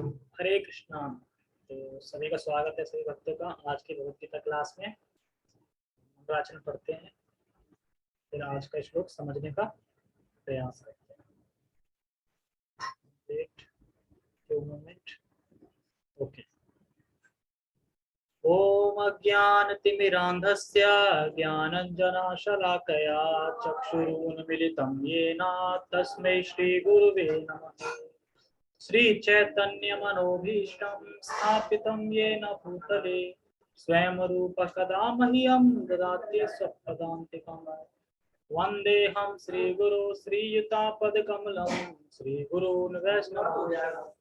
हरे कृष्णा। तो सभी का स्वागत है, सभी भक्तों का आज की भगवद गीता क्लास में। मंगलाचरण पढ़ते हैं, फिर आज का श्लोक समझने का प्रयास करते हैं। Wait to moment. ओके। ओम अज्ञानतिमिरान्धस्य ज्ञानञ्जनशलाकया चक्षुरुन्मीलितं येन तस्मै श्रीगुरुवे नमः। श्रीचैतन्यमनोभीष्टं स्थापितं येन भूतले स्वयं रूप कदा मह्यं ददाति स्वपदान्तिकम्। वन्देऽहं श्रीगुरो श्रीयुतापदकमलं श्रीगुरून् वैष्णवांश्च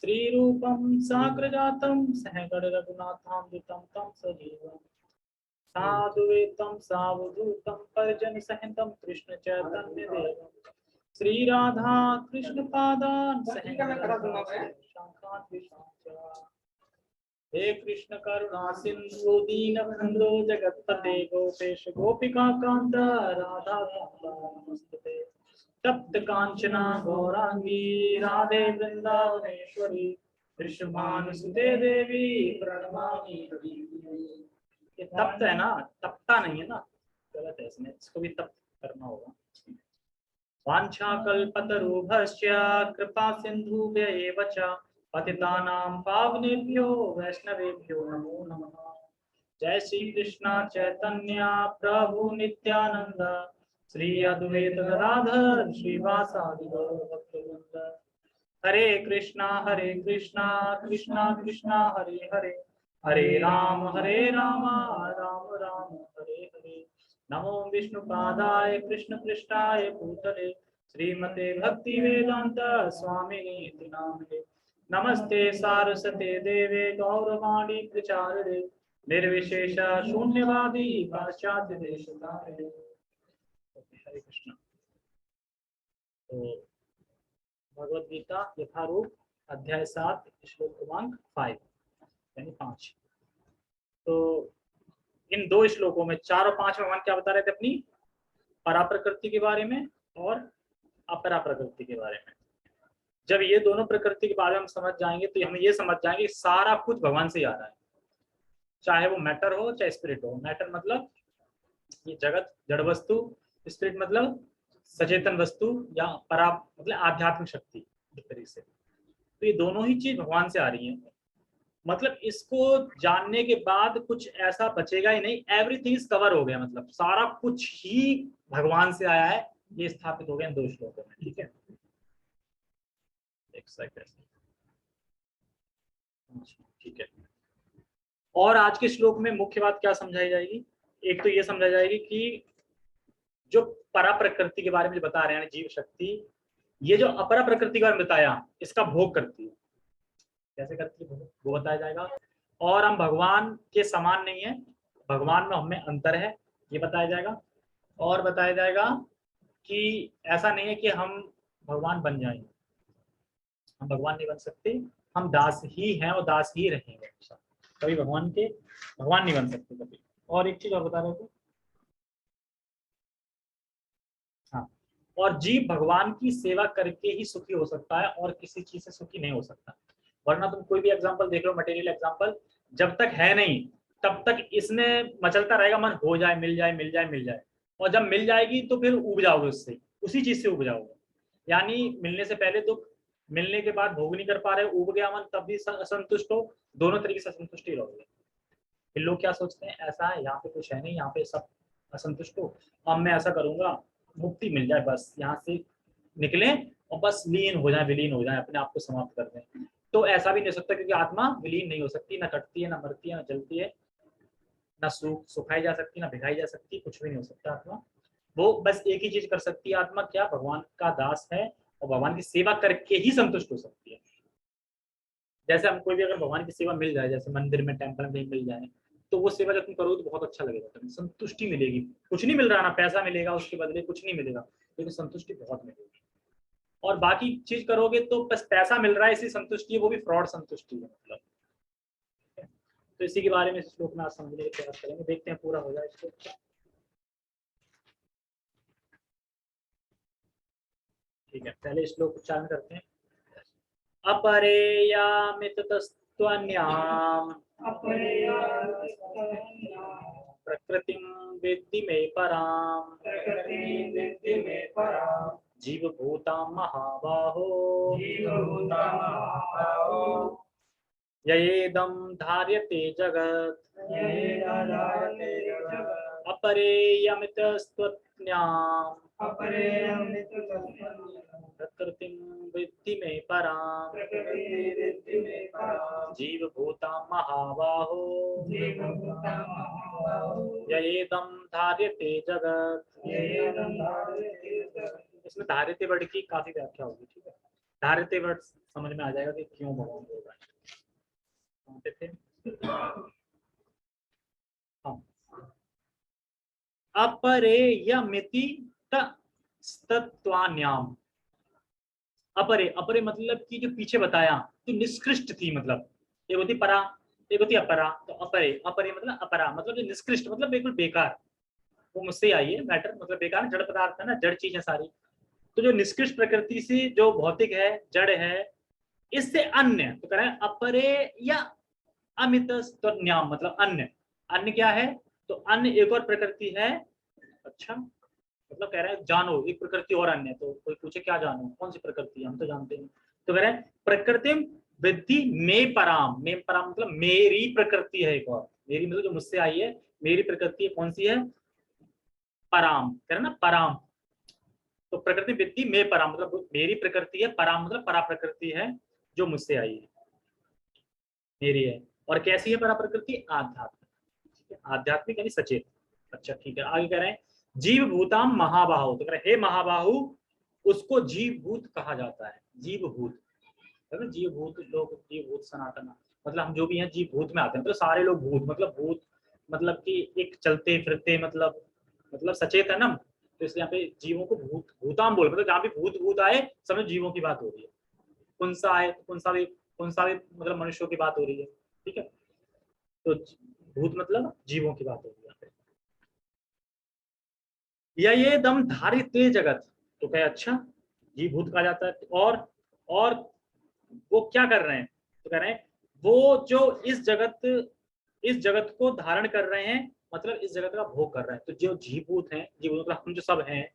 श्रीरूपं साग्रजातं सहगण रघुनाथान्वितं तं सजीवम् साधुवेतं सावधूतं परिजनसहितं कृष्ण चैतन्यदेवं श्रीराधा कृष्ण पादान् हे कृष्ण करुणा सिंधु दीनबंधु जगत्पते गोपेश गोपिका कांत राधा नमस्ते। तप्त कांचना गौरांगी राधे वृंदावनेश्वरी कृष्णभानुसुते देवी प्रणमामि। ये तप्त है ना, तप्ता नहीं है ना, गलत है इसमें, इसको भी तप्त करना होगा। वाञ्छाकल्पतरुभ्यश्च कृपा सिन्धुभ्य एव च पतितानां पावनेभ्यो वैष्णवेभ्यो नमो नमः। जय श्री कृष्ण चैतन्य प्रभु नित्यानंद श्री अद्वैत गदाधर श्रीवासादि गौर भक्तवृंद। हरे कृष्णा कृष्णा कृष्णा हरे हरे, हरे राम राम राम हरे हरे। नमो विष्णुपादाय कृष्ण पृष्ठाय भूतले श्रीमते भक्ति वेदांत स्वामिने नामिने। नमस्ते सारस्वते देवे गौरवाणी प्रचारिणे निर्विशेष शून्यवादी पाश्चात्य देशतारिणे। हरे कृष्ण। तो भगवद गीता यथारूप अध्याय 7 श्लोक क्रमांक 5 यानी 5। तो इन दो श्लोकों में 4 और 5 में भगवान क्या बता रहे थे? अपनी परा प्रकृति के बारे में और अपरा प्रकृति के बारे में। जब ये दोनों प्रकृति के बारे में हम समझ जाएंगे तो हम ये समझ जाएंगे कि सारा कुछ भगवान से ही आ रहा है, चाहे वो मैटर हो चाहे स्पिरिट हो। मैटर मतलब ये जगत जड़ वस्तु, स्पिरिट मतलब सचेतन वस्तु या परा मतलब आध्यात्मिक शक्ति एक तरीके से। तो ये दोनों ही चीज भगवान से आ रही है। मतलब इसको जानने के बाद कुछ ऐसा बचेगा ही नहीं, एवरीथिंग इज कवर हो गया, मतलब सारा कुछ ही भगवान से आया है, ये स्थापित हो गया इन दो श्लोकों में। ठीक है, एक सेकंड। ठीक है, और आज के श्लोक में मुख्य बात क्या समझाई जाएगी? एक तो ये समझाई जाएगी कि जो परा प्रकृति के बारे में बता रहे हैं जीव शक्ति, ये जो अपरा प्रकृति के बारे में बताया इसका भोग करती है। कैसे करती है वो बताया जाएगा। और हम भगवान के समान नहीं है, भगवान में हमें अंतर है, ये बताया जाएगा। और बताया जाएगा कि ऐसा नहीं है कि हम भगवान बन जाएंगे, हम भगवान नहीं बन सकते, हम दास ही हैं और दास ही रहेंगे हमेशा, कभी भगवान नहीं बन सकते कभी। और एक चीज और बता रहे थे, हाँ, और जीव भगवान की सेवा करके ही सुखी हो सकता है और किसी चीज से सुखी नहीं हो सकता। वरना तुम कोई भी एग्जांपल देख लो, मटेरियल एग्जांपल, जब तक है नहीं तब तक इसमें मचलता रहेगा मन, हो जाए मिल जाए मिल जाए मिल जाए, और जब मिल जाएगी तो फिर उब जाओगे उससे, उसी चीज से उब जाओगे। यानी मिलने से पहले दुख, मिलने के बाद भोग नहीं कर पा रहे, उब गया मन, तब भी असंतुष्ट हो, दोनों तरीके से असंतुष्ट ही रहोगे। फिर लोग क्या सोचते हैं, ऐसा है यहाँ पे कुछ है नहीं, यहाँ पे सब असंतुष्ट हो, अब मैं ऐसा करूंगा मुक्ति मिल जाए, बस यहाँ से निकले और बस लीन हो जाए, विलीन हो जाए, अपने आप को समाप्त कर दें। तो ऐसा भी नहीं हो सकता, क्योंकि आत्मा विलीन नहीं हो सकती, ना कटती है, ना मरती है, ना जलती है, ना सुखाई जा सकती, ना भिगाई जा सकती, कुछ भी नहीं हो सकता आत्मा। वो बस एक ही चीज कर सकती है आत्मा, क्या? भगवान का दास है और भगवान की सेवा करके ही संतुष्ट हो सकती है। जैसे हम कोई भी अगर भगवान की सेवा मिल जाए, जैसे मंदिर में टेम्पल में मिल जाए, तो वो सेवा जब तुम करोगे तो बहुत अच्छा लगेगा, तुम्हें संतुष्टि मिलेगी। कुछ नहीं मिल रहा, ना पैसा मिलेगा उसके बदले, कुछ नहीं मिलेगा, लेकिन संतुष्टि बहुत मिलेगी। और बाकी चीज करोगे तो बस पैसा मिल रहा है इसी संतुष्टि है, वो भी फ्रॉड संतुष्टि है मतलब। तो इसी के बारे में इस श्लोक में आज समझने का प्रयास करेंगे, देखते हैं पूरा हो जाए इसको। ठीक है, पहले श्लोक उच्चारण करते हैं। अपरेयामिततस्त्वन्याम् प्रकृतिं विद्धि मे पराम् जीवभूतां महाबाहो ययेदं धार्यते जगत् अपरेयमितस्त्वन्याम् प्रकृतिं विद्धि मे पराम् जीवभूतां महाबाहो ययेदं धार्यते जगत्। इसमें धार्यते वर्ड की काफी व्याख्या होगी, ठीक है। धार्यते वर्ड समझ में आ जाएगा कि क्यों भगवान बोल रहा है। थे हाँ, अपरेयमिति तत्त्वान्याम। अपरे, अपरे मतलब कि जो पीछे बताया तो निष्कृष्ट थी, मतलब एक होती परा, एक होती अपरा। तो अपरे, अपरे मतलब अपरा मतलब जो निष्कृष्ट मतलब बिल्कुल बेकार, वो मुझसे आई है मैटर, मतलब बेकार जड़ पदार्थ है ना, जड़ चीज है सारी। तो जो निष्कृष्ट प्रकृति से जो भौतिक है, जड़ है, इससे अन्य तो कह रहे हैं अपरे या अमित स्तन्याम मतलब अन्य। अन्य क्या है? तो अन्य एक और प्रकृति है। अच्छा, मतलब कह रहे हैं जानो एक प्रकृति और अन्य। तो कोई पूछे क्या जानो, कौन सी प्रकृति, हम तो जानते हैं। तो कह रहे हैं प्रकृति विद्धि में पराम। में पराम मतलब मेरी प्रकृति है एक और, मेरी मतलब जो मुझसे आई है, मेरी प्रकृति है। कौन सी है? पराम, कह रहे ना पराम। तो प्रकृति विद्धि में पराम मतलब मेरी प्रकृति है, पराम मतलब परा प्रकृति है जो मुझसे आई है, मेरी है। और कैसी है परा प्रकृति? आध्यात्मिक, आध्यात्मिक यानी सचेत। अच्छा ठीक है, आगे कह रहे हैं जीव भूताम महाबाहु। तो कह रहे हे महाबाहु, उसको जीव भूत कहा जाता है। जीव भूत, जीव भूत लोग, जीव भूत सनातन मतलब हम जो भी हैं जीव भूत में आते हैं। मतलब सारे लोग भूत, मतलब भूत मतलब कि एक चलते फिरते, मतलब सचेत है ना। तो इसलिए यहाँ पे जीवों को भूत भूताम बोल, मतलब जहाँ भी भूत भूत आए समझो जीवों की बात हो रही है। पुंसा आए तो पुंसा भी मतलब मनुष्यों की बात हो रही है, ठीक है। तो भूत मतलब जीवों की बात हो रही है। या ये दम धारित जगत। तो क्या अच्छा, जीव भूत कहा जाता है। और वो क्या कर रहे हैं? तो कह रहे हैं वो जो इस जगत को धारण कर रहे हैं, मतलब इस जगत का भोग कर रहे हैं। तो जो जीवभूत हैं, जीवभूत मतलब हम जो सब हैं,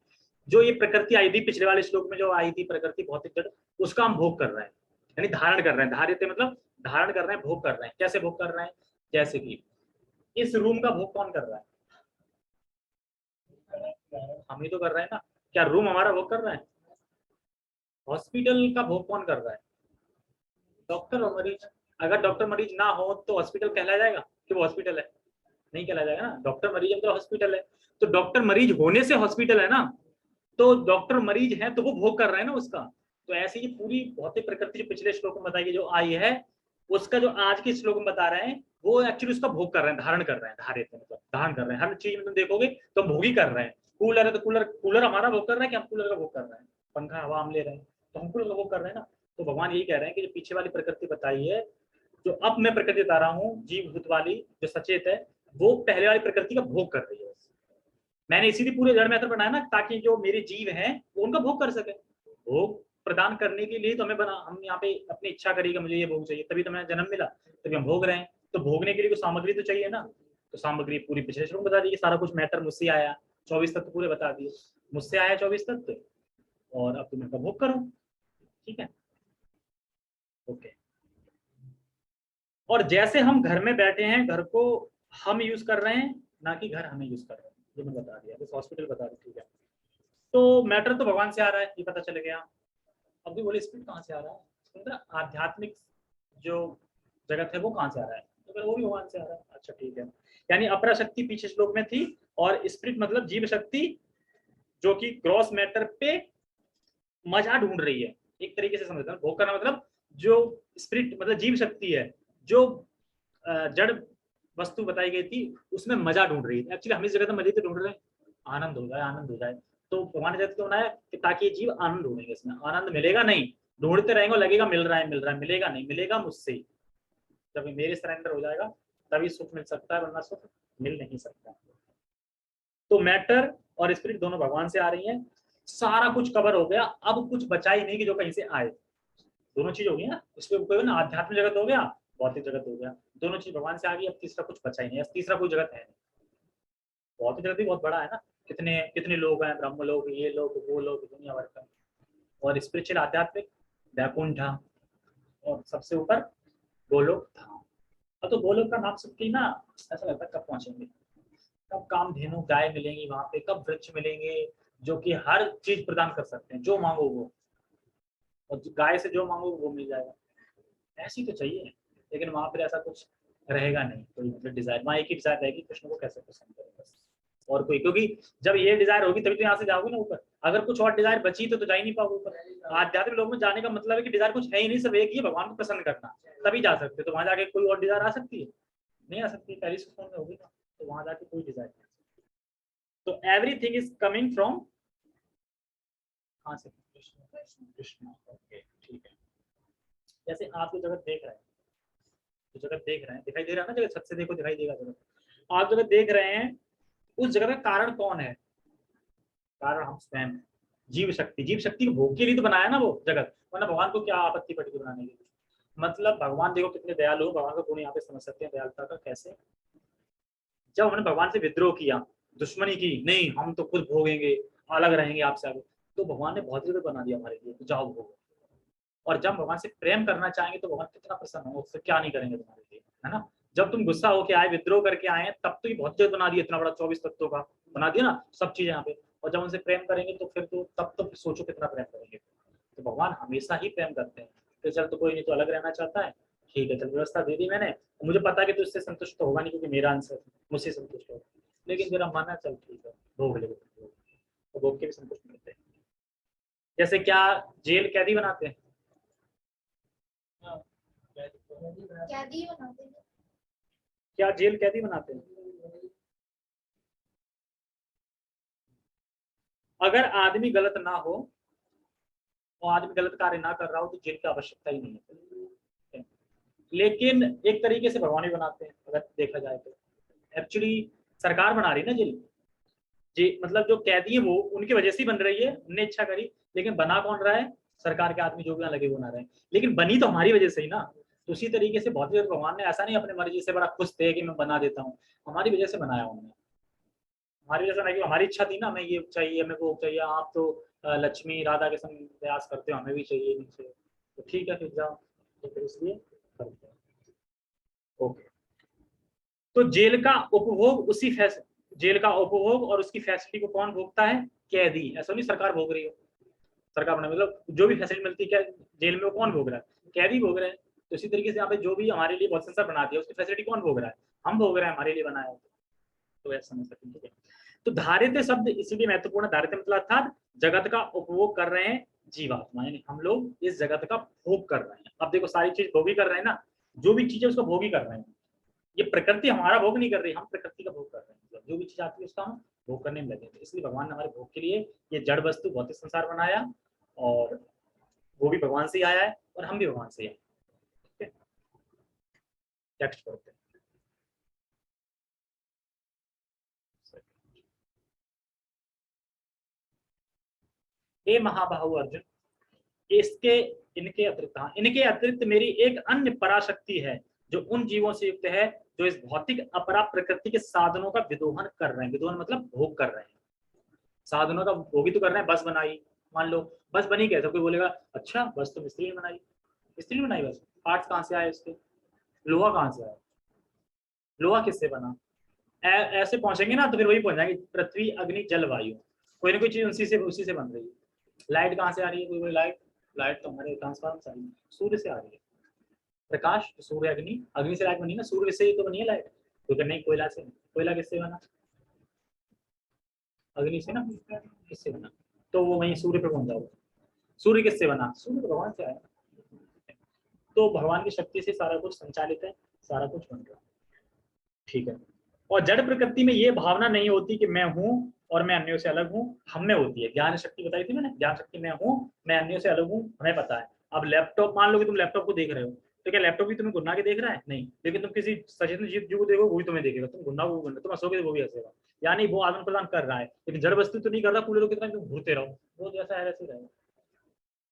जो ये प्रकृति आई थी पिछले वाले श्लोक में जो आई थी प्रकृति भौतिक जड़, उसका हम भोग कर रहे हैं, यानी धारण कर रहे हैं। धारित मतलब धारण कर रहे हैं, भोग कर रहे हैं। कैसे भोग कर रहे हैं? जैसे कि इस रूम का भोग कौन कर रहा है? हम ही तो कर रहे हैं ना। क्या रूम हमारा भोग कर रहा है? हॉस्पिटल का भोग कौन कर रहा है? डॉक्टर और मरीज। अगर डॉक्टर मरीज ना हो तो हॉस्पिटल कहला जाएगा कि वो हॉस्पिटल है? नहीं कहला जाएगा ना। डॉक्टर मरीज है तो हॉस्पिटल है। तो डॉक्टर मरीज होने से हॉस्पिटल है ना। तो डॉक्टर मरीज है तो वो भोग कर रहे हैं ना उसका। तो ऐसी ये पूरी भौतिक प्रकृति जो पिछले श्लोक में बताई जो आई है, उसका जो आज के श्लोक में बता रहे हैं वो एक्चुअली उसका भोग कर रहे हैं, धारण कर रहे हैं। धारित मतलब धारण कर रहे हैं। हर चीज में तुम देखोगे तो भोग ही कर रहे हैं। कूलर है तो कूलर हमारा भोग कर रहा है कि हम कूलर का भोग कर रहे हैं? पंखा हवा हम ले रहे हैं तो हम कूलर का भोग कर रहे हैं ना। तो भगवान यही कह रहे हैं कि जो पीछे वाली प्रकृति बताई है, जो अब मैं प्रकृति बता रहा हूँ जीव भूत वाली जो सचेत है, वो पहले वाली प्रकृति का भोग कर रही है। मैंने इसीलिए पूरे जड़ में बनाया ना, ताकि जो मेरे जीव हैं वो उनका भोग कर सके। भोग प्रदान करने के लिए तो हमें बना, हम यहाँ पे अपनी इच्छा करेगा मुझे ये भोग चाहिए, तभी तो मैंने जन्म मिला, तभी हम भोग रहे हैं। तो भोगने के लिए कोई सामग्री तो चाहिए ना। तो सामग्री पूरी पिछले श्लोक में बता दी, सारा कुछ मैटर मुझसे आया। 24 तत्व पूरे बता दिए, मुझसे आया 24 तत्व, और अब तुम इनका भोग करो। ठीक है, ओके। और जैसे हम घर में बैठे हैं, घर को हम यूज कर रहे हैं, ना कि घर हमें यूज कर रहे हैं, ये मैं बता दिया। बस हॉस्पिटल बता दी, ठीक है। तो मैटर तो भगवान से आ रहा है, ये पता चल गया। अब भी बोले स्पिरिट कहाँ से आ रहा है? मतलब आध्यात्मिक जो जगत है वो कहाँ से आ रहा है? तो फिर वो भी भगवान से आ रहा है। अच्छा ठीक है, यानी अपरा शक्ति पीछे श्लोक में थी, और स्पिरिट मतलब जीव शक्ति जो कि ग्रॉस मैटर पे मजा ढूंढ रही है। एक तरीके से समझता हूँ, भोग करना मतलब जो स्पिरिट मतलब जीव शक्ति है जो जड़ वस्तु बताई गई थी उसमें मजा ढूंढ रही है। एक्चुअली हम इस जगह में मजे तो ढूंढ रहे हैं, आनंद हो जाए, आनंद हो जाए। तो भगवान ने जगत क्यों बनाया कि ताकि जीव आनंद ढूंढेंगे, इसमें आनंद मिलेगा नहीं, ढूंढते रहेंगे, लगेगा मिल रहा है मिल रहा है, मिलेगा नहीं, मिलेगा मुझसे। जब मेरे सरेंडर हो जाएगा तभी सुख मिल सकता है, वरना सुख मिल नहीं सकता। तो मैटर और स्पिरिट दोनों भगवान से आ रही हैं। सारा कुछ कवर हो गया, अब कुछ बचा ही नहीं कि जो कहीं से आए। दोनों चीज हो गई ना, उसके कोई ना आध्यात्मिक जगत हो गया, भौतिक जगत हो गया, दोनों चीज भगवान से आ गई, अब तीसरा कुछ बचा ही नहीं, तीसरा कोई जगत है नहीं। भौतिक जगत भी बहुत बड़ा है ना, कितने कितने लोग हैं, ब्रह्म लोग, ये लोग, वो लोग, दुनिया भर का। और स्पिरिचुअल आध्यात्मिक बैकुंठ धाम, और सबसे ऊपर गोलोक धाम। अब तो गोलोक का नाम सुन के ना ऐसा लगता है कब पहुंचेंगे, कब कामधेनु गाय मिलेंगी वहां पे, कब वृक्ष मिलेंगे जो कि हर चीज प्रदान कर सकते हैं, जो मांगो वो, और गाय से जो मांगो वो मिल जाएगा। ऐसी तो चाहिए, लेकिन वहां पर ऐसा कुछ रहेगा नहीं, कोई मतलब डिजायर, वहाँ एक ही डिजायर रहेगी, कृष्ण को कैसे पसंद करें बस, और कोई, क्योंकि जब ये डिजायर होगी तभी तो यहाँ से जाओगे ना ऊपर, अगर कुछ और डिजायर बची तो जा ही नहीं पाओगे ऊपर। आध्यात्मिक लोग में जाने का मतलब है कि डिजायर कुछ है ही नहीं, सब एक ही, भगवान को पसंद करना, तभी जा सकते। तो वहां जाके कोई और डिजायर आ सकती है? नहीं आ सकती, पहली सुकून में होगी ना, तो वहां जाके कोई डिजायर नहीं। तो एवरीथिंग इज कमिंग फ्रॉम कहाँ से? कृष्ण। ओके ठीक है। जैसे आप जो जगत देख रहे हैं, जो जगत देख रहे हैं, दिखाई दे रहा है ना, जगत छत से देखो दिखाई देगा जगत, आप जगत देख रहे हैं, उस जगत का कारण कौन है? कारण हम स्वयं, जीव शक्ति। जीव शक्ति को भोग के लिए तो बनाया ना वो जगत, वरना भगवान को क्या आपत्ति पड़ती बनाने की? मतलब भगवान देखो कितने दयालु, भगवान का गुण यहाँ पे समझ सकते हैं दयालुता का कैसे। जब हमने भगवान से विद्रोह किया, दुश्मनी की, नहीं हम तो खुद भोगेंगे, अलग रहेंगे आपसे आगे, तो भगवान ने बहुत जगह बना दिया हमारे लिए, तो जाओ भोगो। और जब भगवान से प्रेम करना चाहेंगे तो भगवान कितना प्रसन्न हो, उससे क्या नहीं करेंगे तुम्हारे लिए, है ना। जब तुम गुस्सा होके आए, विद्रोह करके आए, तब तो ये बहुत जगह बना दिया, इतना बड़ा 24 तत्वों का बना दिया ना, सब चीजें यहाँ पे। और जब उनसे प्रेम करेंगे तो फिर तो तब तो फिर सोचो कितना प्रेम करेंगे। तो भगवान हमेशा ही प्रेम करते हैं। तो चल तो कोई नहीं, तो अलग रहना चाहता है, ठीक है, चल व्यवस्था दे दी मैंने, मुझे पता है कि तू इससे संतुष्ट तो होगा नहीं, क्योंकि मेरा आंसर मुझसे संतुष्ट होगा, लेकिन तेरा मन है, चल ठीक है भोग ले, तो भोग के भी संतुष्ट मिलते हैं। जैसे क्या जेल कैदी बनाते हैं? क्या जेल कैदी बनाते हैं? अगर आदमी गलत ना हो, और आदमी गलत कार्य ना कर रहा हो, तो जेल की आवश्यकता ही नहीं है। लेकिन एक तरीके से भगवान ही बनाते हैं अगर देखा जाए तो। एक्चुअली सरकार बना रही है ना जेल, जी, मतलब जो कैदी है वो उनकी वजह से ही बन रही है, उनने इच्छा करी, लेकिन बना कौन रहा है? सरकार के आदमी जो भी लगे बना रहे हैं, लेकिन बनी तो हमारी वजह से ही ना। तो उसी तरीके से बहुत भगवान ने ऐसा नहीं अपने मर्जी से बड़ा खुश थे कि मैं बना देता हूँ, हमारी वजह से बनाया उन्होंने। हमारी वजह से नहीं, हमारी इच्छा थी ना, हमें ये चाहिए, हमें वो चाहिए, आप तो लक्ष्मी राधा के संग प्रयास करते हो, हमें भी चाहिए नीचे, तो ठीक है फिर जाओ, तो फिर इसलिए करते हैं। ओके, तो जेल का उपभोग उसी जेल का उपभोग और उसकी फैसिलिटी को कौन भोगता है? कैदी। ऐसा नहीं सरकार भोग रही हो, सरकार बना मतलब जो भी फैसिलिटी मिलती है क्या जेल में, वो कौन भोग रहा है? कैदी भोग रहे हैं। तो इसी तरीके से यहाँ पे जो भी हमारे लिए बहुत संसार बना दिया, उसकी फैसिलिटी कौन भोग रहा है? हम भोग रहे हैं, हमारे लिए बनाया है। तो ऐसा समझ सकते हैं। तो धारित शब्द इसलिए महत्वपूर्ण, धारित मतलब अर्थात जगत का उपभोग कर रहे हैं जीवात्मा, यानी हम लोग इस जगत का भोग कर रहे हैं। अब देखो सारी चीज भोगी कर रहे हैं ना, जो भी चीज है उसको भोगी कर रहे हैं। ये प्रकृति हमारा भोग नहीं कर रही, हम प्रकृति का भोग कर रहे हैं। मतलब जो भी चीज आती है उसका हम भोग करने में लगे थे, इसलिए भगवान ने हमारे भोग के लिए ये जड़ वस्तु भौतिक संसार बनाया, और वो भी भगवान से ही आया है और हम भी भगवान से ही आए। ठीक है, टेक्स्ट पढ़ते हैं। हे महाबाहु अर्जुन, इसके इनके अतिरिक्त, हाँ इनके अतिरिक्त मेरी एक अन्य पराशक्ति है, जो उन जीवों से युक्त है जो इस भौतिक अपरा प्रकृति के साधनों का विदोहन कर रहे हैं। विदोहन मतलब भोग कर रहे हैं, साधनों का भोग ही तो कर रहे हैं। बस बनाई, मान लो बस बनी कैसे, कोई बोलेगा अच्छा बस तो मिस्त्री ने बनाई, मिस्त्री ने बनाई बस, पार्ट्स कहाँ से आए उसके, लोहा कहाँ से आया, लोहा किससे बना? ऐसे पहुंचेंगे ना तो फिर वही पहुंच जाएंगे, पृथ्वी अग्नि जल वायु, कोई ना कोई चीज उसी से बन रही है। लाइट कहाँ से आ रही है, कोई लाइट, लाइट तो हमारे ट्रांसफार्मर से आ रही है, सूर्य से आ रही है। प्रकाश, सूर्य अग्नि, अग्नि से लाइट बनी ना, सूर्य से ही तो बनी है लाइट, तो नहीं कोयला से, कोयला किससे बना? अग्नि से ना, किससे बना? तो वो वहीं सूर्य पे पहुंच जाओगे। सूर्य किससे बना? सूर्य तो भगवान से आया। तो भगवान की शक्ति से सारा कुछ संचालित है, सारा कुछ बन रहा है। ठीक है, और जड़ प्रकृति में ये भावना नहीं होती कि मैं हूँ और मैं अन्यों से अलग हूँ, हम में होती है। ज्ञान शक्ति बताई थी मैंने, ज्ञान शक्ति मैं हूँ, मैं अन्यों से अलग हूँ, हमें पता है। अब लैपटॉप, मान लो कि तुम लैपटॉप को देख रहे हो, तो क्या लैपटॉप भी तुम्हें गुन्ना के देख रहा है? नहीं, लेकिन तुम किसी सचेतन जीव को देखो, वो भी तुम्हें देखेगा, तुम गुन्ना को गुन्ना, तुम हंसोगे वो भी हंसेगा, यानी वो आदान प्रदान कर रहा है। लेकिन जड़ वस्तु तो नहीं कर रहा, कूलर को कितना घूरते रहो, वो जैसा है वैसे रहेगा।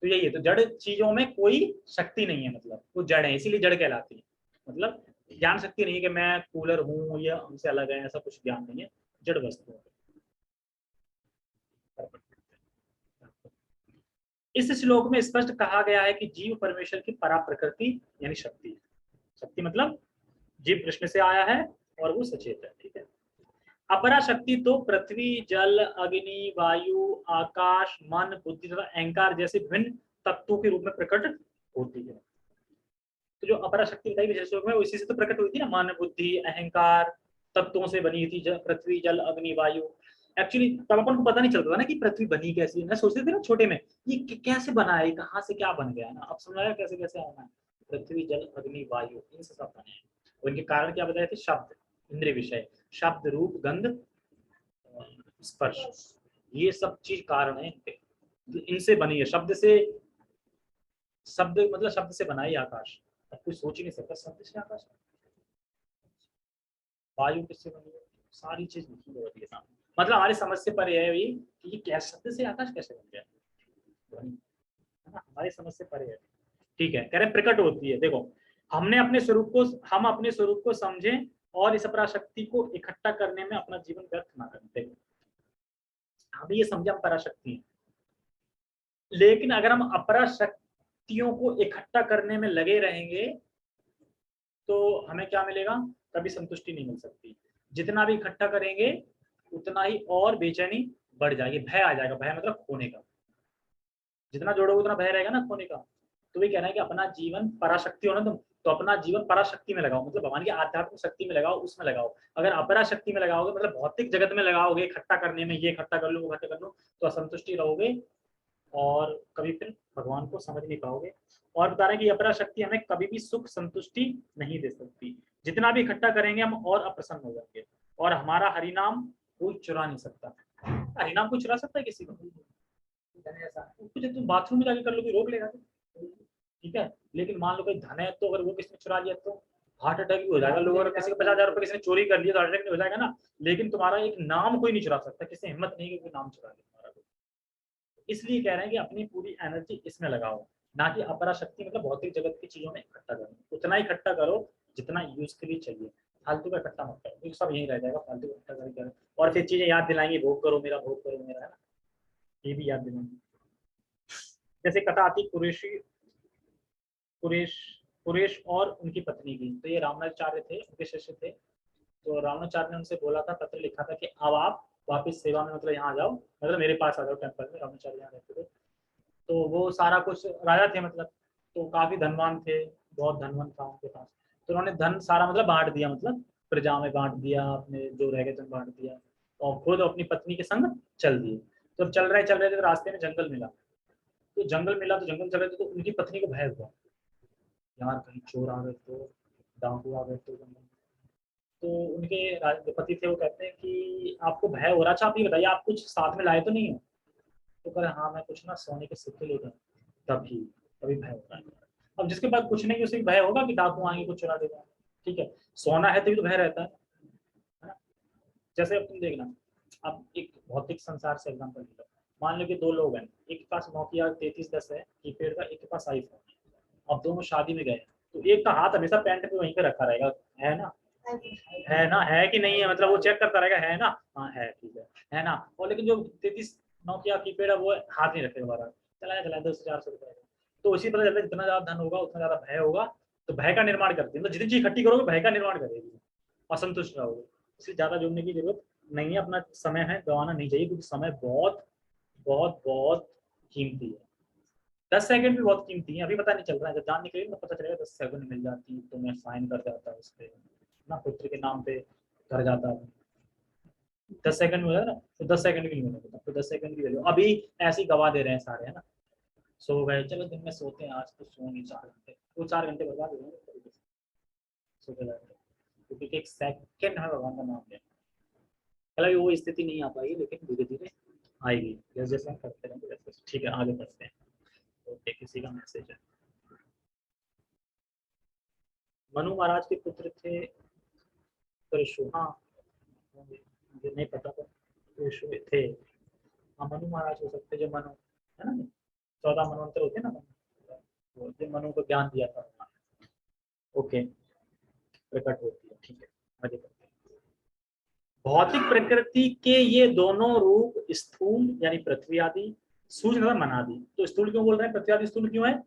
तो यही है, तो जड़ चीजों में कोई शक्ति नहीं है, मतलब वो जड़ है, इसीलिए जड़ कहलाती है। मतलब ज्ञान शक्ति नहीं है कि मैं कूलर हूँ या हमसे अलग है, ऐसा कुछ ज्ञान नहीं है, जड़ वस्तु है। इस श्लोक में स्पष्ट कहा गया है कि जीव परमेश्वर की परा प्रकृति यानी शक्ति है। शक्ति मतलब जीव कृष्ण से आया है और वो सचेत है, ठीक है। अपरा शक्ति तो पृथ्वी, जल, अग्नि, वायु, आकाश, मन, बुद्धि तथा अहंकार जैसे विभिन्न तत्वों के रूप में प्रकट होती है। तो जो अपरा शक्ति बताई विशेष रूप में, इसी से तो प्रकट हुई थी ना, मन, बुद्धि, अहंकार तत्वों से बनी थी, पृथ्वी, जल, अग्नि, वायु। एक्चुअली तब अपन को पता नहीं चलता था ना कि पृथ्वी बनी कैसी है, ना सोचते थे ना छोटे में, ये कैसे बना है, कहाँ से क्या बन गया है ना, अब समझ आया कैसे कैसे आना है। पृथ्वी, जल, अग्नि, वायु, इनसे सब बने हैं। और इनके कारण क्या बताए थे, शब्द, इंद्रिय विषय, शब्द, रूप, गंध, स्पर्श, ये सब चीज कारण है इनके, इनसे बनी है। शब्द से, शब्द मतलब शब्द से बना ही आकाश, अब कोई सोच ही नहीं सकता शब्द से आकाश। वायु किससे बनी है, सारी चीज लिखी होती है सामने, मतलब हमारी समझ से परे है ये कि ये क्या, शब्द से आकाश कैसे बन गया, है ना, हमारी समझ से परे है। ठीक है, कह रहे प्रकट होती है। देखो, हमने अपने स्वरूप को, हम अपने स्वरूप को समझें और इस पराशक्ति को इकट्ठा करने में अपना जीवन व्यर्थ ना करें। देखो, हम ये समझे हम पराशक्ति हैं, लेकिन अगर हम अपरा शक्तियों को इकट्ठा करने में लगे रहेंगे तो हमें क्या मिलेगा, कभी संतुष्टि नहीं मिल सकती। जितना भी इकट्ठा करेंगे उतना ही और बेचैनी बढ़ जाएगी, भय आ जाएगा, भय मतलब खोने का, जितना जोड़ोगे उतना भय रहेगा ना खोने का। तो वही कहना है कि अपना जीवन पराशक्ति हो ना तुम, तो अपना जीवन पराशक्ति में लगाओ, मतलब भगवान की आध्यात्मिक शक्ति में लगाओ, उसमें लगाओ। अगर अपरा शक्ति में लगाओगे मतलब भौतिक जगत में लगाओगे, इकट्ठा करने में, ये इकट्ठा कर लो वो इकट्ठा कर लो, तो असंतुष्टि रहोगे और कभी फिर भगवान को समझ नहीं पाओगे। और बता रहे हैं कि अपरा शक्ति हमें कभी भी सुख संतुष्टि नहीं दे सकती, जितना भी इकट्ठा करेंगे हम और अप्रसन्न हो जाएंगे, और हमारा हरिनाम कोई चुरा नहीं सकता। हरिनाम कोई चुरा सकता है किसी को, कुछ तुम बाथरूम में जाके कर लोगे, रोक लेगा, ठीक है। लेकिन मान लो कोई धन है, तो अगर वो किसने चुरा लिया तो हार्ट अटैक भी हो जाएगा लोगों, अगर किसी को 50,000 रुपए किसी ने चोरी कर लिया तो हार्ट अटैक हो जाएगा ना। लेकिन तुम्हारा एक नाम कोई नहीं चुरा सकता, किसी हिम्मत नहीं कि कोई नाम चुरा ले तुम्हारा। इसलिए कह रहे हैं कि अपनी पूरी एनर्जी इसमें लगाओ, ना कि अपरा शक्ति मतलब भौतिक जगत की चीजों में इकट्ठा करो। उतना ही इकट्ठा करो जितना यूज के लिए चाहिए, फालतू का इकट्ठा मत करो, क्योंकि सब यही रह जाएगा, फालतू का इकट्ठा करो और फिर चीजें याद दिलाएंगी, भोग करो मेरा, भोग करो मेरा, है ना, ये भी याद दिलाएंगे। जैसे कथा आती कुरेशी, कुरेश कुरेश और उनकी पत्नी की। तो ये रामाचार्य थे, उनके शिष्य थे। तो रामाचार्य ने उनसे बोला था, पत्र लिखा था कि अब आप वापस सेवा में, मतलब यहाँ आ जाओ, मतलब मेरे पास आ जाओ टेम्पल में। रामाचार्य यहाँ रहते थे, तो वो सारा कुछ राजा थे मतलब, तो काफी धनवान थे, बहुत धनवान था उनके पास। तो उन्होंने धन सारा मतलब बांट दिया, मतलब प्रजा में बांट दिया, अपने जो रह गए थे बांट दिया, और खुद अपनी पत्नी के संग चल दिए। तो चल रहे थे तो रास्ते में जंगल मिला, तो जंगल मिला तो जंगल चल रहे थे, तो उनकी पत्नी को भय हुआ, यार कहीं चोर आ गए तो, डाकू आ गए तो जंगल में। तो उनके जो पति थे वो कहते हैं कि आपको भय हो रहा, अच्छा आप ये बताइए आप कुछ साथ में लाए तो नहीं हो। तो कह रहे हाँ मैं कुछ ना सोने के सिक्के लेकर, तभी तभी भय होता है। अब जिसके पास कुछ नहीं उसे भय होगा कि डाकू आएंगे कुछ चुरा देगा, ठीक है। सोना है तभी तो भय रहता है ना। जैसे अब तुम देखना, अब एक भौतिक संसार से एग्जाम्पल लो, मान लो कि दो लोग हैं, एक के पास नोकिया 3310 है कीपैड का, एक के पास आईफोन है। अब दोनों शादी में गए, तो एक का हाथ हमेशा पैंट पे वहीं पे रखा रहेगा, है ना, है ना, है कि नहीं है, मतलब वो चेक करता रहेगा, है ना, हाँ है, ठीक है ना। और लेकिन जो 33 नोकिया कीपैड है वो हाथ नहीं रखेगा बार, चलाया 200-400 रुपए। तो उसी तरह जितना ज्यादा धन होगा उतना ज्यादा भय होगा, तो भय का निर्माण करती है, मतलब जितनी चीज इकट्ठी करोगे भय का निर्माण करेगी, असंतुष्ट रहोगे। इसलिए ज्यादा जोड़ने की जरूरत नहीं है, अपना समय है गंवाना नहीं चाहिए, क्योंकि समय बहुत बहुत बहुत कीमती है। 10 सेकंड भी बहुत कीमती है, अभी पता नहीं चल रहा है, जब जान निकलेगी तो पता चलेगा। 10 सेकंड मिल जाती तो मैं साइन कर जाता उस पर ना, पुत्र के नाम पे कर जाता। 10 सेकंड में ना, तो 10 सेकंड की नहीं मिलेगा, तो 10 सेकंड की वैल्यू अभी ऐसे गवा दे रहे हैं सारे, है ना। सो गए, चलो दिन में सोते हैं, आज तो सोएंगे 4 घंटे, वो 4 घंटे बर्बाद हो जाएंगे सोते जाते, क्योंकि एक सेकंड हमें भगवान का नाम लेना। हालांकि वो स्थिति नहीं आ पाएगी, लेकिन धीरे धीरे आएगी, जैसे जैसे हम करते रहेंगे वैसे। ठीक है, आगे बढ़ते हैं। ओके, किसी का मैसेज है। मनु महाराज के पुत्र थे परशु, हाँ मुझे नहीं पता था परशु थे। हाँ मनु महाराज हो सकते, जो मनु है ना, 14 मनवंतर होते हैं ना, वो जिन मनों को ज्ञान दिया था। ओके, प्रकट होती है, ठीक है, आगे बढ़ते हैं। भौतिक प्रकृति के ये दोनों रूप स्थूल यानी पृथ्वी आदि, सूक्ष्म मतलब मन आदि। तो स्थूल क्यों बोल रहे हैं, पृथ्वी आदि स्थूल क्यों है?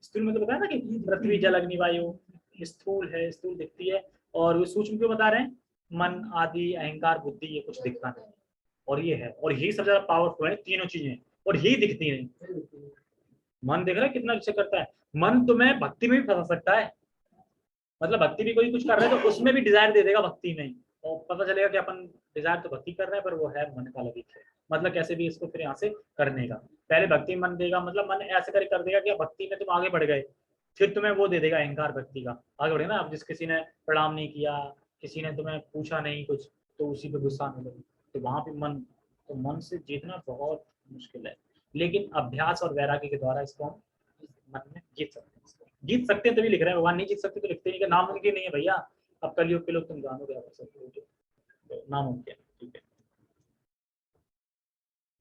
स्थूल में तो बताया ना कि पृथ्वी जल अग्नि वायु स्थूल है, स्थूल दिखती है। और वो सूक्ष्म क्यों बता रहे हैं, मन आदि अहंकार बुद्धि ये कुछ दिखता नहीं, और ये है, और यही सबसे ज्यादा पावरफुल है, तीनों चीजें, और यही दिखती नहीं। मन देख रहा है कितना अच्छा करता है, मन तुम्हें भक्ति में भी फंसा सकता है। मतलब भक्ति भी कोई कुछ कर रहा है तो उसमें भी डिजायर दे देगा भक्ति में, और पता चलेगा कि अपन डिजायर तो भक्ति कर रहे हैं पर वो है मन का लगी है। मतलब कैसे भी इसको फिर यहाँ से करने का, पहले भक्ति मन देगा, मतलब मन ऐसे कर देगा कि भक्ति में तुम आगे बढ़ गए, फिर तुम्हें वो दे देगा अहंकार भक्ति का, आगे बढ़े ना। अब जिस किसी ने प्रणाम नहीं किया, किसी ने तुम्हें पूछा नहीं कुछ, तो उसी पे गुस्सा आने लगे, तो वहां पे मन, तो मन से जीतना बहुत मुश्किल है, लेकिन अभ्यास और वैराग्य के द्वारा इसको हम मन में जीत सकते हैं। जीत सकते हैं तभी लिख रहे हैं, भगवान नहीं जीत सकते तो लिखते नहीं, नामुमकिन नहीं है भैया। अब कलयुग के लोग तुम जानो क्या कर सकते हो, तो नामुमकिन, ठीक है।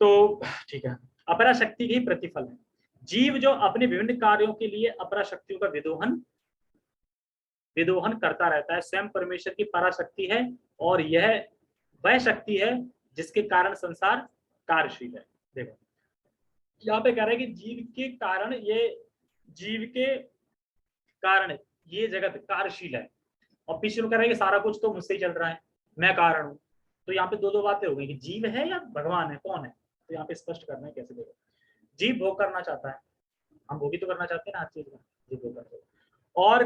तो ठीक है, अपरा शक्ति ही प्रतिफल है। जीव जो अपने विभिन्न कार्यों के लिए अपरा शक्तियों का विदोहन विदोहन करता रहता है, स्वयं परमेश्वर की पराशक्ति है, और यह वह शक्ति है जिसके कारण संसार कार्यशील है। देखो यहाँ पे कह रहा है कि जीव के कारण ये जगत कार्यशील है, और पीछे में कह रहा है कि सारा कुछ तो मुझसे ही चल रहा है, मैं कारण हूँ। तो यहाँ पे दो दो बातें हो गई कि जीव है या भगवान है, कौन है, तो यहाँ पे स्पष्ट करना है कैसे। देखो जीव भोग करना चाहता है, हम भोग ही तो करना चाहते हैं ना हर चीज का, जीव भोग करते हैं। और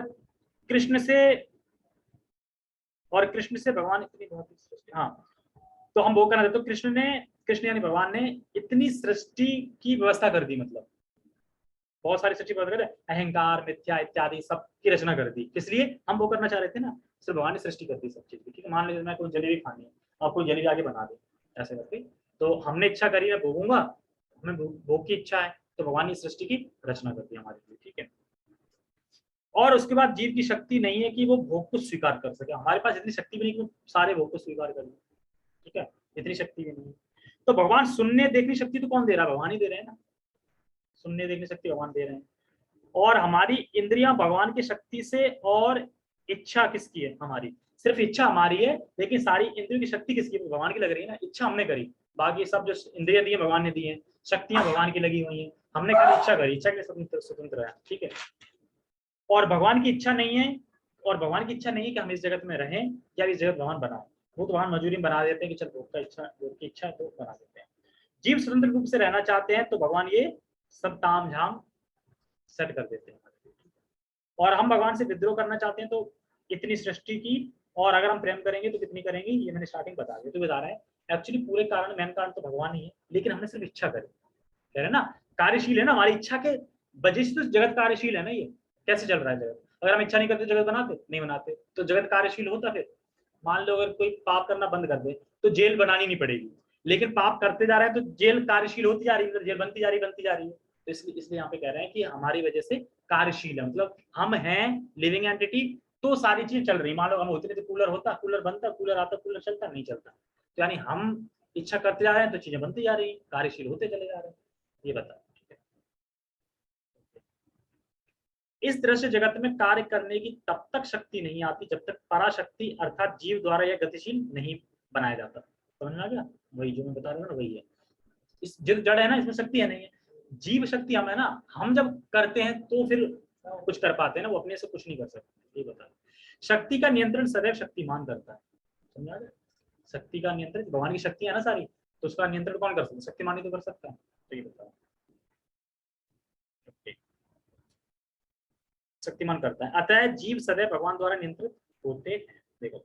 कृष्ण से भगवान इतनी बहुत सृष्टि, हाँ, तो हम भोग करना चाहते, तो कृष्ण यानी भगवान ने इतनी सृष्टि की व्यवस्था कर दी, मतलब बहुत सारी सृष्टि कर दी, अहंकार मिथ्या इत्यादि सब की रचना कर दी, इसलिए हम वो करना चाह रहे थे ना, सिर्फ भगवान ने सृष्टि कर दी सब चीज की। ठीक है, मान लीजिए मैं कोई जलेबी खानी है और कोई जलेबी आगे बना दे ऐसे करके, तो हमने इच्छा करी मैं भोगूंगा, हमें भोग की इच्छा है, तो भगवान ने सृष्टि की रचना कर दी हमारे लिए। ठीक है, और उसके बाद जीव की शक्ति नहीं है कि वो भोग को स्वीकार कर सके, हमारे पास इतनी शक्ति भी नहीं कि सारे भोग को स्वीकार कर ले। ठीक है, इतनी शक्ति भी नहीं है। तो भगवान सुनने देखने शक्ति तो कौन दे रहा है, भगवान ही दे रहे हैं ना, सुनने देखने शक्ति भगवान दे रहे हैं। और हमारी इंद्रियां भगवान की शक्ति से, और इच्छा किसकी है, हमारी, सिर्फ इच्छा हमारी है, लेकिन सारी इंद्रियों की शक्ति किसकी है, भगवान की लग रही है ना, इच्छा हमने करी, बाकी सब जो इंद्रिया दी है भगवान ने दी है, शक्तियां भगवान की लगी हुई हैं, हमने खाली इच्छा करी, इच्छा के स्वतंत्र है। ठीक है, और भगवान की इच्छा नहीं है, और भगवान की इच्छा नहीं है कि हम इस जगत में रहें या इस जगत भगवान बनाए, वो तो भगवान मजूरी बना देते हैं कि चल भोग की इच्छा है तो बना देते हैं। जीव स्वतंत्र रूप से रहना चाहते हैं तो भगवान ये सब ताम झाम सेट कर देते हैं, और हम भगवान से विद्रोह करना चाहते हैं तो इतनी सृष्टि की, और अगर हम प्रेम करेंगे तो कितनी करेंगे, ये मैंने स्टार्टिंग बता दिया, तो बता रहे हैं एक्चुअली पूरे कारण मेन कारण तो भगवान ही है, लेकिन हमने सिर्फ इच्छा करी, कह रहे ना कार्यशील है ना, हमारी इच्छा के वजह से तो जगत कार्यशील है ना, ये कैसे चल रहा है जगत, अगर हम इच्छा नहीं करते जगत बनाते नहीं बनाते, तो जगत कार्यशील होता। फिर मान लो अगर कोई पाप करना बंद कर दे तो जेल बनानी नहीं पड़ेगी, लेकिन पाप करते जा रहे हैं तो जेल कार्यशील होती जा रही है, मतलब जेल बनती जा रही है। तो इसलिए यहाँ पे कह रहे हैं कि हमारी वजह से कार्यशील है, मतलब हम हैं लिविंग एंटिटी, तो सारी चीज चल रही। मान लो हम होते नहीं तो कूलर होता, कूलर बनता, कूलर आता, कूलर चलता नहीं चलता, तो यानी हम इच्छा करते जा रहे हैं तो चीजें बनती जा रही है, कार्यशील होते चले जा रहे हैं, ये बता। इस तरह से जगत में कार्य करने की तब तक शक्ति नहीं आती जब तक पराशक्ति अर्थात जीव द्वारा यह गतिशील नहीं बनाया जाता। समझ में आ गया, वही जो मैं बता रहा हूँ ना वही है, इस जो जड़ है ना इसमें शक्ति है नहीं है, जीव शक्ति हम है ना, हम जब करते हैं तो फिर कुछ कर पाते हैं ना, वो अपने से कुछ नहीं कर सकते, ये बता। शक्ति का नियंत्रण सदैव शक्तिमान करता है, समझा गया, शक्ति का नियंत्रण भगवान की शक्ति है ना सारी, तो उसका नियंत्रण कौन कर सकता है, शक्तिमान ही तो कर सकता है, तो ये बता शक्तिमान करता है। अतः जीव सदैव भगवान द्वारा नियंत्रित होते हैं। देखो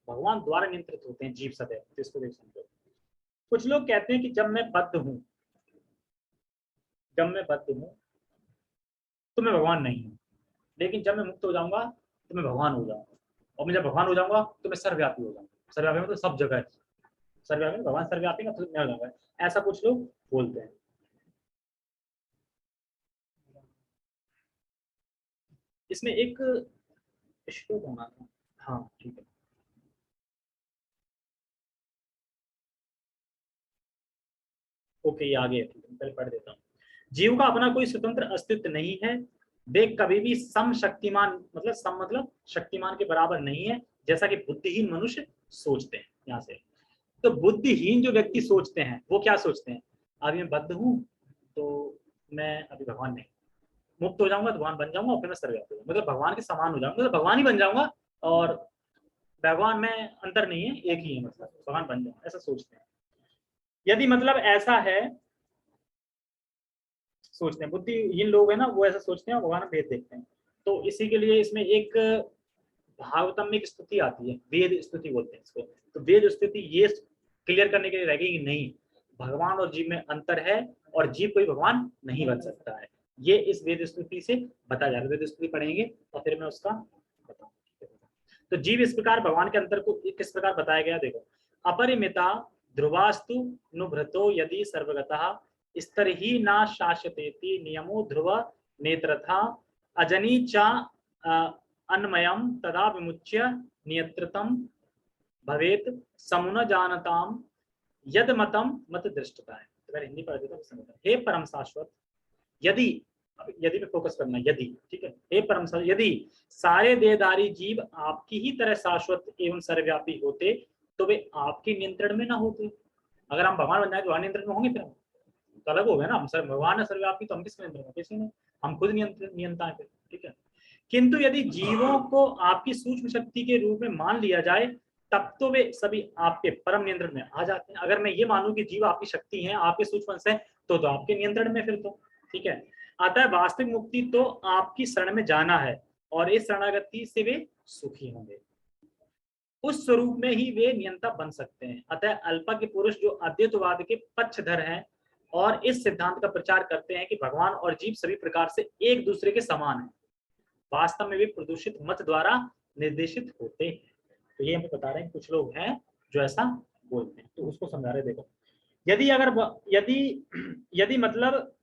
भगवान द्वारा नियंत्रित होते हैं जीव सदैव, तो इसको देख समझो। कुछ लोग कहते हैं कि जब मैं बद्ध हूं तो मैं भगवान नहीं हूं, लेकिन जब मैं मुक्त हो जाऊंगा तो मैं भगवान हो जाऊंगा, और मैं जब भगवान हो जाऊंगा तो मैं सर्वव्यापी हो जाऊंगा। सर्वव्यापी मतलब सब जगह है, सर्वव्यापी भगवान सर्वव्यापी का तो मैं हो जाऊंगा, ऐसा कुछ लोग बोलते हैं। इसमें एक श्लोक होना था, हाँ ठीक है, ओके ये आगे है, ठीक है पहले पढ़ देता हूँ। जीव का अपना कोई स्वतंत्र अस्तित्व नहीं है, वे कभी भी सम शक्तिमान मतलब शक्तिमान के बराबर नहीं है, जैसा कि बुद्धिहीन मनुष्य सोचते हैं। यहाँ से तो बुद्धिहीन जो व्यक्ति सोचते हैं वो क्या सोचते हैं, अभी मैं बद्ध हूँ तो मैं अभी भगवान नहीं, मुक्त हो जाऊंगा तो भगवान बन जाऊंगा और फिर मैं सर्वव्यापी हूँ, मतलब भगवान के समान हो जाऊंगा, मतलब भगवान ही बन जाऊंगा और भगवान में अंतर नहीं है, एक ही है, मतलब भगवान बन जाऊंगा, ऐसा सोचते हैं। यदि मतलब ऐसा है, सोचते हैं बुद्धिहीन लोग है ना, वो ऐसा सोचते हैं और भगवान में भेद देखते हैं। तो इसी के लिए इसमें एक भागवतम में एक स्तुति आती है, वेद स्तुति बोलते हैं इसको। तो वेद स्तुति ये क्लियर करने के लिए रह गई कि नहीं, भगवान और जीव में अंतर है और जीव कोई भगवान नहीं बन सकता है। ये इस वेद स्तुति से बताया जा रहा है। वेद स्तुति पढ़ेंगे और फिर मैं उसका बताऊंगा। तो जीव इस प्रकार भगवान के अंतर को किस प्रकार बताया गया, देखो। अपरिमिता ध्रुवास्तु नुभृतो यदि सर्वगतः स्तर ही ना शाश्वतेति नियमो ध्रुव नेत्रथा अजनी चा अन्मयम तदा विमुच्य नियत्रतम भवेत समुन जानताम यद मतम मत दृष्टता है। तो मैं हिंदी पढ़ देता हूँ। हे परम शाश्वत, यदि, यदि पे फोकस करना, यदि, ठीक है। हे परम शाश्वत, यदि सारे देहधारी जीव आपकी ही तरह शाश्वत एवं सर्वव्यापी होते तो वे आपके नियंत्रण में ना होते। अगर हम भगवान बन जाए तो भगवान नियंत्रण में होंगे, फिर तो अलग हो गया ना। हम सर भगवान है सर्वव्यापी, तो हम किसके नियंत्रण में, किसी ने, हम खुद नियंता है, ठीक है। किंतु यदि जीवों को आपकी सूक्ष्म शक्ति के रूप में मान लिया जाए तब तो वे सभी आपके परम नियंत्रण में आ जाते हैं। अगर मैं ये मानूं कि जीव आपकी शक्ति है, आपके सूक्ष्म अंश है, तो आपके नियंत्रण में फिर तो, ठीक है। अतः वास्तविक मुक्ति तो आपकी शरण में जाना है और इस शरणागति से वे सुखी होंगे। उस स्वरूप में ही वे नियंता बन सकते हैं। अतः अल्पज्ञ पुरुष जो अद्वैतवाद के पक्षधर हैं और इस सिद्धांत का प्रचार करते हैं कि भगवान और जीव सभी प्रकार से एक दूसरे के समान हैं, वास्तव में वे प्रदूषित मत द्वारा निर्देशित होते हैं। तो ये हमें बता रहे हैं कुछ लोग हैं जो ऐसा बोलते हैं, तो उसको समझा रहे। देखो, यदि अगर यदि मतलब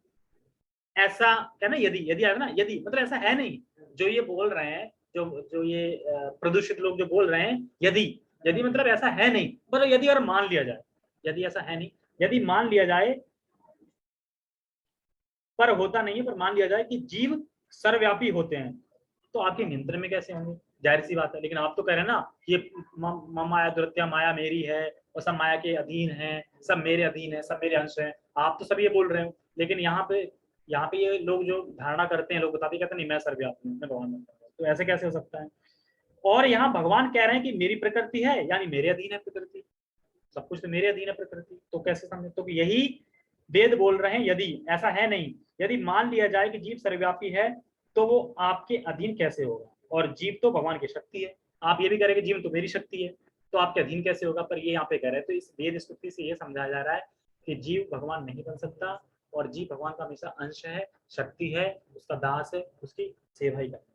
ऐसा क्या ना, यदि यदि आएगा ना, यदि मतलब ऐसा है नहीं जो ये बोल रहे हैं, जो जो ये प्रदूषित लोग जो बोल रहे हैं, यदि यदि मतलब ऐसा है नहीं, मतलब यदि अगर मान लिया जाए, यदि ऐसा है नहीं, यदि मान लिया जाए, पर होता नहीं है, पर मान लिया जाए कि जीव सर्वव्यापी होते हैं तो आपके नियंत्रण में कैसे होंगे, जाहिर सी बात है। लेकिन आप तो कह रहे हैं ना, ये माया दुरत्या माया मेरी है और सब माया के अधीन है, सब मेरे अधीन है, सब मेरे अंश हैं, आप तो सब ये बोल रहे हो। लेकिन यहाँ पे ये लोग जो धारणा करते हैं, लोग बताते कहते नहीं मैं सर्वव्यापी हूँ, मैं भगवान हूँ, तो ऐसे कैसे हो सकता है। और यहाँ भगवान कह रहे हैं कि मेरी प्रकृति है, यानी मेरे अधीन है प्रकृति, सब कुछ तो मेरे अधीन है प्रकृति, तो कैसे समझे। तो यही वेद बोल रहे हैं, यदि ऐसा है नहीं, यदि मान लिया जाए कि जीव सर्वव्यापी है तो वो आपके अधीन कैसे होगा, और जीव तो भगवान की शक्ति है। आप ये भी कह रहे हैं कि जीव तो मेरी शक्ति है, तो आपके अधीन कैसे होगा, पर ये यहाँ पे कह रहे हैं। तो इस वेद स्तुति से ये समझाया जा रहा है कि जीव भगवान नहीं बन सकता और जीव भगवान का हमेशा अंश है, शक्ति है, उसका दास है, उसकी सेवा ही करता है।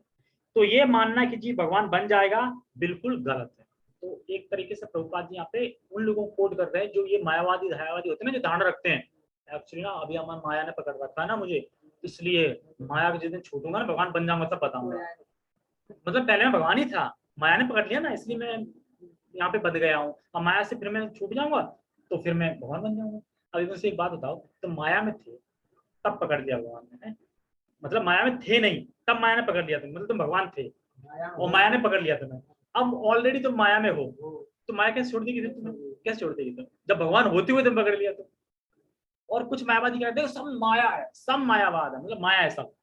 तो ये मानना कि जीव भगवान बन जाएगा बिल्कुल गलत है। तो एक तरीके से प्रभुपाद जी यहाँ पे उन लोगों को कोट कर रहे हैं जो ये मायावादी धायावादी होते हैं ना, जो धारणा रखते हैं एक्चुअली ना, अभी हमारा माया ने पकड़ रखा है ना मुझे, इसलिए माया के जिस दिन छूटूंगा ना भगवान बन जाऊंगा तब बताऊंगा। मतलब पहले मैं भगवान ही था, माया ने पकड़ लिया ना, इसलिए मैं यहाँ पे बद गया हूँ। अब माया से फिर मैं छूट जाऊंगा तो फिर मैं भगवान बन जाऊंगा। अभी मुझसे एक बात बताओ, तो माया में थे तब पकड़ लिया भगवान ने, मतलब माया में थे नहीं तब माया ने पकड़ लिया तुम, मतलब तुम भगवान थे और माया ने पकड़ लिया तुम्हें। अब ऑलरेडी तुम माया में हो तो माया कैसे छोड़ देगी तुम्हें, कैसे छोड़ देगी तुम, जब भगवान होते हुए तुम पकड़ लिया तो। और कुछ मायावादी कहते हैं सब माया है, सब मायावाद है, मतलब माया है सब।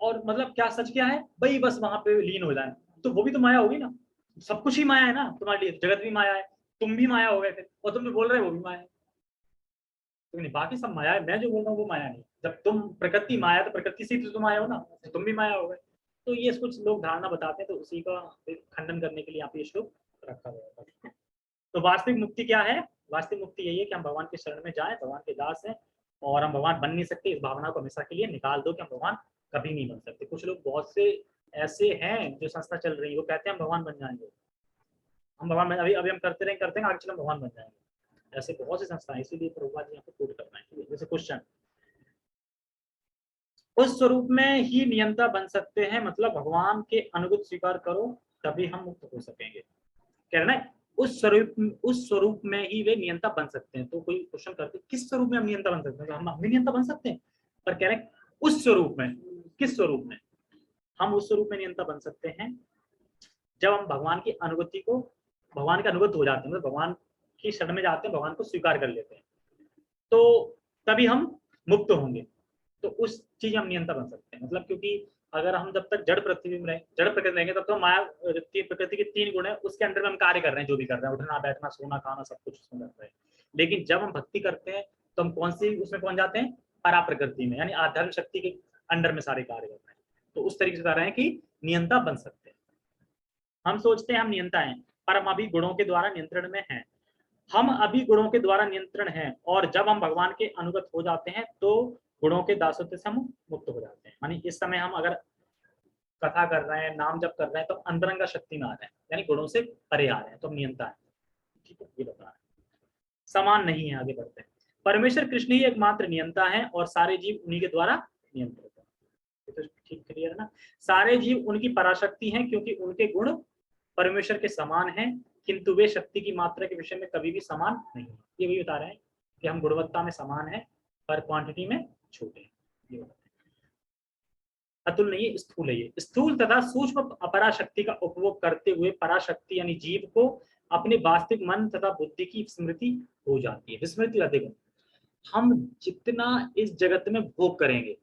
और मतलब क्या सच क्या है भाई, बस वहां पे लीन हो जाए, तो वो भी तो माया होगी ना, सब कुछ ही माया है ना तुम्हारे लिए, जगत भी माया है, तुम भी माया हो गए थे और तुम बोल रहे हो वो भी माया है। तो नहीं, बाकी सब माया है, मैं जो बोल रहा हूँ वो माया नहीं। जब तुम प्रकृति माया, तो प्रकृति से तो तुम आए हो ना, तो तुम भी माया हो गए। तो ये कुछ लोग धारणा बताते हैं, तो उसी का खंडन करने के लिए यहाँ पे ये श्लोक रखा गया है। तो वास्तविक मुक्ति क्या है, वास्तविक मुक्ति यही है कि हम भगवान के शरण में जाएं, भगवान के दास हैं और हम भगवान बन नहीं सकते, इस भावना को हमेशा के लिए निकाल दो कि हम भगवान कभी नहीं बन सकते। कुछ लोग बहुत से ऐसे हैं जो संस्था चल रही है, वो कहते हैं हम भगवान बन जाएंगे, हम भगवान अभी अभी हम करते हैं आगे चलो भगवान बन जाएंगे। ऐसे बहुत सी संस्थाएं, इसीलिए प्रभुपाद जी यहाँ पे कोट करना है। जैसे क्वेश्चन, उस स्वरूप में ही नियंता बन सकते हैं, मतलब भगवान के अनुगत स्वीकार करो तभी हम मुक्त हो सकेंगे, कहना है। उस स्वरूप में ही वे नियंता बन सकते हैं। तो कोई क्वेश्चन करते किस स्वरूप में हम नियंता बन सकते हैं, तो हम नियंता बन सकते हैं। पर कह रहे हैं उस स्वरूप में। किस स्वरूप में? हम उस स्वरूप में नियंता बन सकते हैं जब हम भगवान की अनुभूति को, भगवान के अनुगत हो जाते हैं, मतलब भगवान की शरण में जाते हैं, भगवान को स्वीकार कर लेते हैं, तो तभी हम मुक्त होंगे। तो उस चीज हम नियंता बन सकते हैं। मतलब क्योंकि अगर हम जब तक जड़ पृथ्वी में जड़ प्रकृति रहेंगे तब तो माया प्रकृति के 3 गुण है, उसके अंडर में हम कार्य कर रहे हैं, जो भी कर रहे हैं, उठना बैठना सोना खाना सब कुछ उसमें कर रहे हैं। लेकिन जब हम भक्ति करते हैं तो हम कौन सी उसमें पहुंच जाते हैं? परा प्रकृति में, यानी आध्यात्म शक्ति के अंडर में सारे कार्य कर रहे हैं। तो उस तरीके से बता रहे हैं कि नियंता बन सकते हैं। हम सोचते हैं हम नियंता हैं, पर हम अभी गुणों के द्वारा नियंत्रण में हैं। हम अभी गुणों के द्वारा नियंत्रण हैं, और जब हम भगवान के अनुगत हो जाते हैं तो गुणों के दासत्व से हम मुक्त हो जाते हैं। यानी इस समय हम अगर कथा कर रहे हैं, नाम जप कर रहे हैं, तो अंतरंगा शक्ति में आ रहे हैं, यानी गुणों से परे आ रहे हैं, तो हम नियंता है। ठीक है, ये बता रहे हैं। समान नहीं है, आगे बढ़ते हैं। परमेश्वर कृष्ण ही एकमात्र नियंता है और सारे जीव उन्हीं के द्वारा नियंत्रित है। तो ठीक क्लियर है ना? सारे जीव उनकी पराशक्ति हैं, क्योंकि उनके गुण परमेश्वर के समान हैं, किंतु वे शक्ति की मात्रा के विषय में कभी भी समान नहीं है। ये वही बता रहे हैं कि हम गुणवत्ता में समान है पर क्वांटिटी में छोटे हैं। ये बताते हैं। अतुल नहीं है, स्थूल है। ये स्थूल तथा सूक्ष्म अपराशक्ति का उपभोग करते हुए पराशक्ति यानी जीव को अपने वास्तविक मन तथा बुद्धि की स्मृति हो जाती है। विस्मृति देखो, हम जितना इस जगत में भोग करेंगे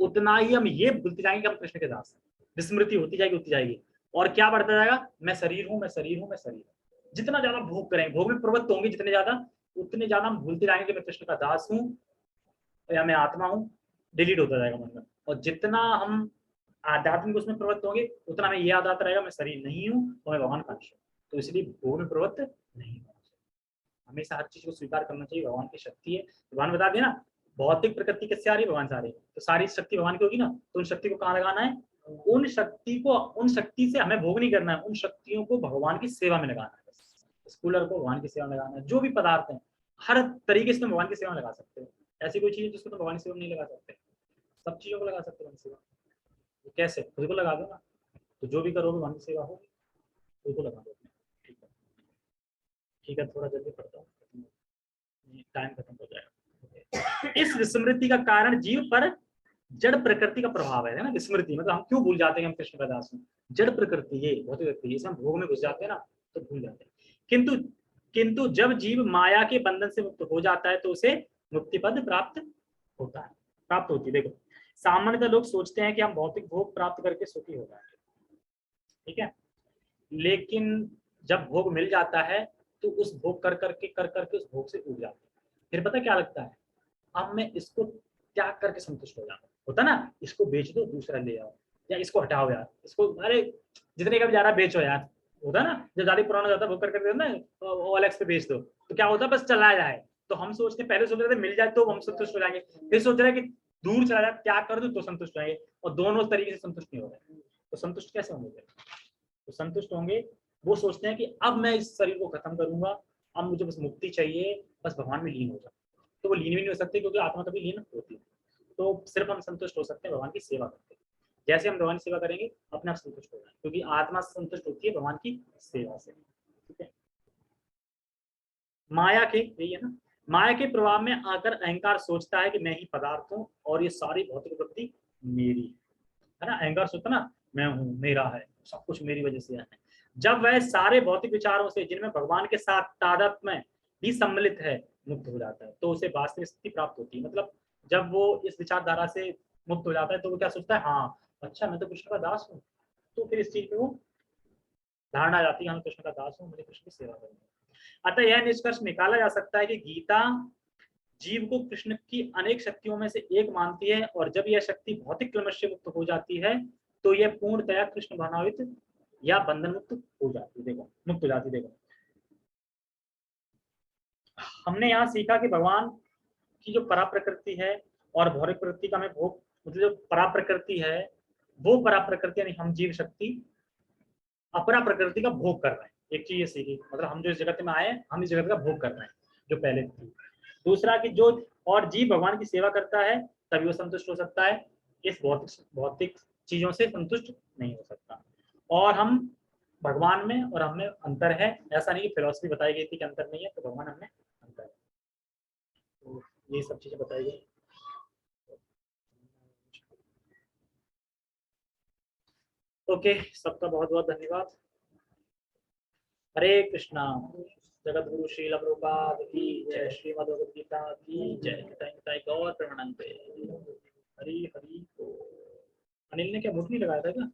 उतना ही हम ये भूलते जाएंगे कि हम कृष्ण के दास हैं। विस्मृति होती जाएगी। और क्या बढ़ता जाएगा? मैं शरीर हूं, मैं शरीर हूं, मैं शरीर हूं। जितना ज्यादा भोग करेंगे, भोग में प्रवृत्त होंगे जितने ज्यादा, उतने ज्यादा हम भूलते जाएंगे कि मैं कृष्ण का दास हूं या मैं आत्मा हूं। डिलीट होता जाएगा मन में। और जितना हम आध्यात्मिक उसमें प्रवृत्त होंगे उतना हमें ये याद आता रहेगा मैं शरीर नहीं हूँ और मैं भगवान का अंश हूँ। तो इसलिए भोग में प्रवृत्त नहीं होना चाहिए। हमेशा हर चीज को स्वीकार करना चाहिए, भगवान की शक्ति है। भगवान बता देना भौतिक प्रकृति किससे आ रही है? भगवान से आ रही है। तो सारी शक्ति भगवान की होगी ना, तो उन शक्ति को कहाँ लगाना है? उन शक्ति से हमें भोग नहीं करना है, उन शक्तियों को भगवान की सेवा में लगाना है। इस कूलर को भगवान की सेवा में लगाना है। जो भी पदार्थ है हर तरीके से भगवान की सेवा में लगा सकते हो। ऐसी कोई चीज है जिसको तुम भगवान की सेवा में नहीं लगा सकते? सब चीजों को लगा सकते हो भगवान की सेवा। कैसे? खुद को लगा दो ना, तो जो भी करोगे भगवान की सेवा होगी। खुद को लगा दो। ठीक है, ठीक है, थोड़ा जल्दी पढ़ता हूँ, टाइम खत्म हो जाएगा। इस विस्मृति का कारण जीव पर जड़ प्रकृति का प्रभाव है ना। विस्मृति मतलब हम क्यों भूल जाते हैं हम कृष्ण का दास हैं? जड़ प्रकृति, ये भौतिक प्रकृति, इसे हम भोग में घुस जाते हैं ना, तो भूल जाते हैं। किंतु जब जीव माया के बंधन से मुक्त हो जाता है तो उसे मुक्ति पद प्राप्त होती है। देखो, सामान्यतः लोग सोचते हैं कि हम भौतिक भोग प्राप्त करके सुखी हो जाएंगे, ठीक है, लेकिन जब भोग मिल जाता है तो उस भोग कर करके उस भोग से उब जाते हैं। फिर पता क्या लगता है? अब मैं इसको त्याग करके संतुष्ट हो जाऊं। होता ना, इसको बेच दो दूसरा ले आओ, या इसको हटाओ यार, इसको अरे जितने का भी जा रहा बेचो यार। होता ना, जब ज्यादा पुराना जाता है भोग करके ना, OLX पे बेच दो, तो क्या होता है? बस चला जाए। तो हम सोचते पहले सोच रहे थे मिल जाए तो हम संतुष्ट हो जाएंगे, फिर सोच रहे हैं कि दूर चला जाए त्याग कर दो तो संतुष्ट हो जाएंगे, और दोनों तरीके से संतुष्ट नहीं हो रहे। तो संतुष्ट कैसे होंगे? तो संतुष्ट होंगे वो सोचते हैं कि अब मैं इस शरीर को खत्म करूंगा, अब मुझे बस मुक्ति चाहिए, बस भगवान में लीन हो जाए। तो वो लीन भी नहीं हो सकते क्योंकि आत्मा कभी लीन होती है। तो सिर्फ हम संतुष्ट हो सकते हैं भगवान की सेवा करके। जैसे हम भगवान की सेवा करेंगे अपने आप संतुष्ट हो जाए, क्योंकि आत्मा संतुष्ट होती है भगवान की सेवा से। ठीक है, माया के, यही है ना, माया के प्रभाव में आकर अहंकार सोचता है कि मैं ही पदार्थ हूँ और ये सारी भौतिक प्रकृति मेरी है ना। अहंकार सोचता ना मैं हूँ, मेरा है, सब कुछ मेरी वजह से है। जब वह सारे भौतिक विचारों से जिनमें भगवान के साथ तादात्म्य भी सम्मिलित है मुक्त हो जाता है तो उसे वास्तविक स्थिति प्राप्त होती है। मतलब जब वो इस विचारधारा से मुक्त हो जाता है तो वो क्या सोचता है? हाँ अच्छा, मैं तो कृष्ण का दास हूँ। तो फिर इस चीज पे वो धारणा आ जाती है, हाँ कृष्ण का दास हूँ, मुझे कृष्ण की सेवा करनी है। अतः यह निष्कर्ष निकाला जा सकता है कि गीता जीव को कृष्ण की अनेक शक्तियों में से एक मानती है, और जब यह शक्ति भौतिक क्लेश से मुक्त हो जाती है तो यह पूर्णतया कृष्ण भावनावित या बंधन मुक्त हो जाती है। देखो, मुक्त हो जाती है। देखो, हमने यहाँ सीखा कि भगवान की जो परा प्रकृति है और भौतिक प्रकृति का में भोग, मतलब जो परा प्रकृति है वो परा प्रकृति यानी हम जीव शक्ति अपरा प्रकृति का भोग कर रहे हैं। एक चीज ये सीखी, मतलब हम जो इस जगत में आए हम इस जगत का भोग कर रहे हैं जो पहले थी। दूसरा कि जो और जीव भगवान की सेवा करता है तभी वो संतुष्ट हो सकता है, इस भौतिक चीजों से संतुष्ट नहीं हो सकता। और हम भगवान में और हम में अंतर है, ऐसा नहीं कि फिलॉसफी बताई गई थी कि अंतर नहीं है, तो भगवान हमें अंतर है। तो ये सब चीजें बताई गई। ओके, सबका बहुत बहुत धन्यवाद। हरे कृष्णा। जगत गुरु श्रील प्रभुपाद की जय। श्रीमद् भगवद गीता की जय। निताई गौर प्रेमानंदे। हरि हरि को। अनिल ने क्या मुठ नहीं लगाया था क्या?